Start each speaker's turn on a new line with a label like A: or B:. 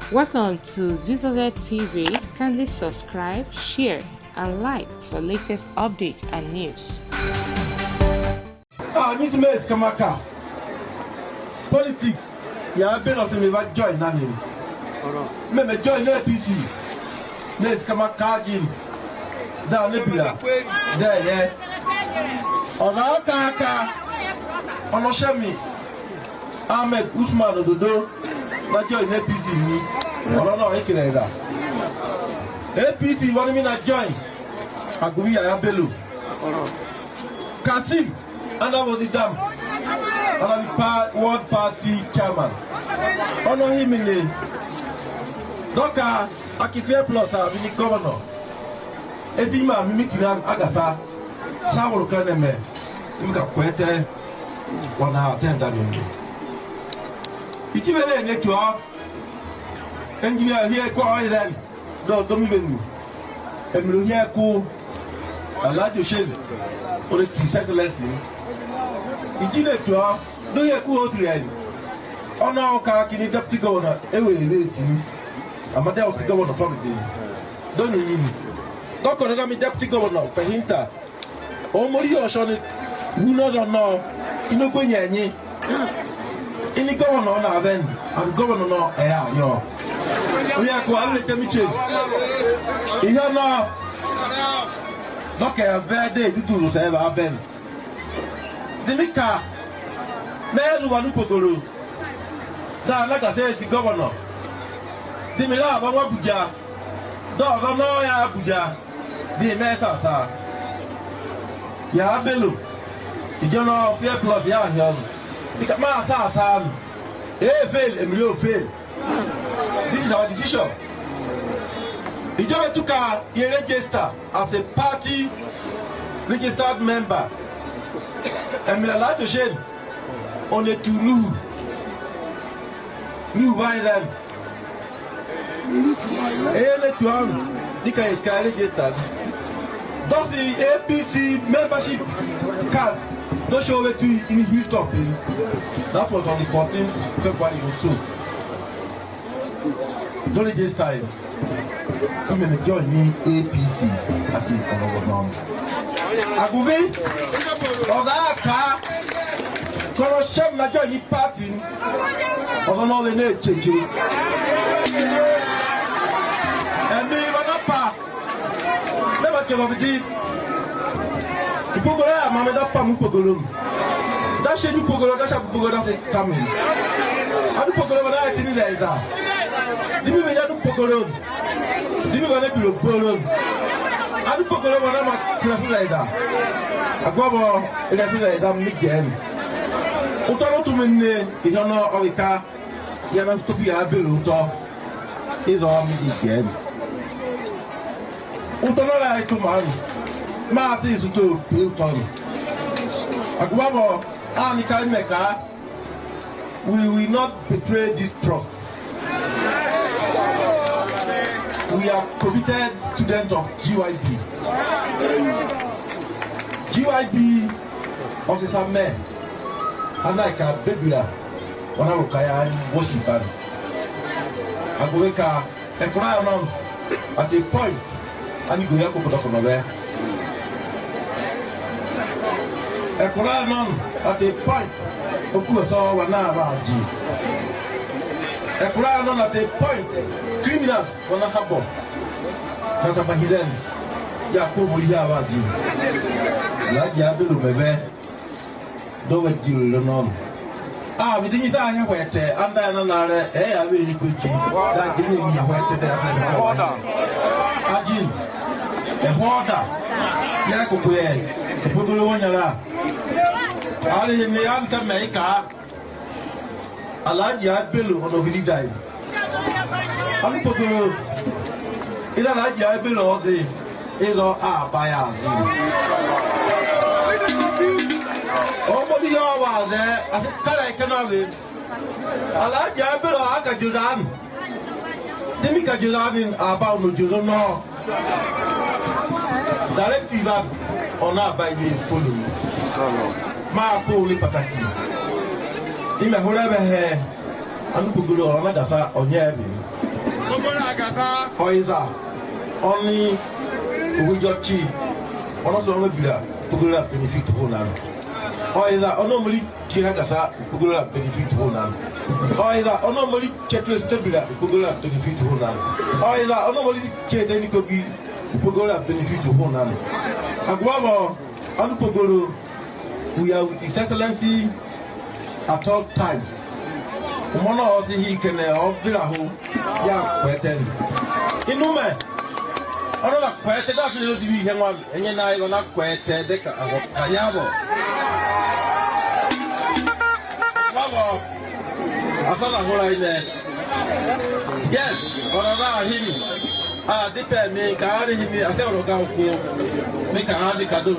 A: Welcome to Zisodel TV. Kindly subscribe, share, and like for latest updates and news.
B: Need to make Kamaka. Politics. Yeah, been of me about join Nani. Me join APC. Let's Kamaka Jim. Down Libya. There, yeah. On our Kaka. On Oshami. Ahmed Usman Ododo. Not join APC. I don't know that. APC want me to join. Agui Ayabelu. Kasim. And I was the dam. And I'm the World Party chairman. Honor him in the Doka Akifia Plus, I've been the governor. Every man, Mimikin Agasa, Samuel Kaneme, Imka Quete, 1 hour 10 days. You give it a network. Engineer here, go ahead. Don't even. And you hear cool. I like your shade. Or the second lesson. Engineer to her, do you go to the end? On our car, can you deputy governor? Every listen. I'm a deputy governor of public days. Don't you mean? Don't call me deputy governor, Pahinta. Oh, Morio Shon, who knows or no? You know, going any. In the governor on our end, and governor no air, yo. We are going to tell me, you know, look at a bad day to do whatever happened. The Mika, man, who are Pogoro. Now, like I said, the governor. The Mila, Babuja, Dog, no, Abuja, the Mesa, Ya Bellu. You don't know, fair plus, young. Because my son, fail and you fail. This is our decision. The government took a register as a party registered member. And we are allowed to share only to new by them. And to have the kind of registered. Does the APC membership card don't show it to you in Hilltop? That was on the 14th February or so. Don't register it. Even join me APC at the government. Agouvé, on a un cas, quand on chef n'a pas eu parti, on en a venu checker. Et mais on n'a pas, même si on veut dire, il faut que la maman n'a pas mon pogolum. D'achez nous pogolum, d'achez nous pogolum, c'est comme ça. À nous pogolum, on a été mis là. Dis-moi, il y a nous pogolum. Dis-moi, on a plus le pogolum. I don't know what I'm like that. I go over and I feel like I'm again. Utano to me, you don't know how it can. You have to be a bill. Is all me again. Utano like to man. Marty is to Hilton. I go over and I can make her. We will not betray this trust. We are committed students of GYB. GYB officer men. And like a baby, when I look at Washington, I go make a cry at a point, and you go here to put up on there. A cry at a point, of course, all one hour. A cry at a point. Criminals will not have bomb. Not a Bahiden. Yakubu Yavadi. Like Yabu Bebe. Don't wait till you know. Ah, we didn't say I have wet there. I'm there another. Hey, I really good. That giving me a wet there. Ajin. A water. Yakubu. The Pugulu Wanara. I in the Antamaica. I like Yabu on the Village Dive. I'm Pogolo. Is that like Yabu or the is all by us? Nobody was there. I cannot live. I like Yabu or Akajudan. Dimika Judan in about no you don't know. Direct fever or not by me follow. My poor Pataki. In the whatever hair, I'm Pugolo or Madasa or Yabi. Oiza only Ujochi also on the Bila Pugula benefit Honan. Oiza normally Chihagasa Pugula benefit Honan. Oiza normally Chetu Stabila Pugula benefit Honan. Oiza normally Chetani Kogi Pugula benefit Honan. Aguamo on Pugulu, we are with His Excellency at all times. One of us he can observe ya kweten inume ono la kwete da fi di wi henwa enye na ayo na kwete de ka ayabo babo asala hola ile yes orara him dipe mi ka ari him ase oro ga oku mi ka ha di ka do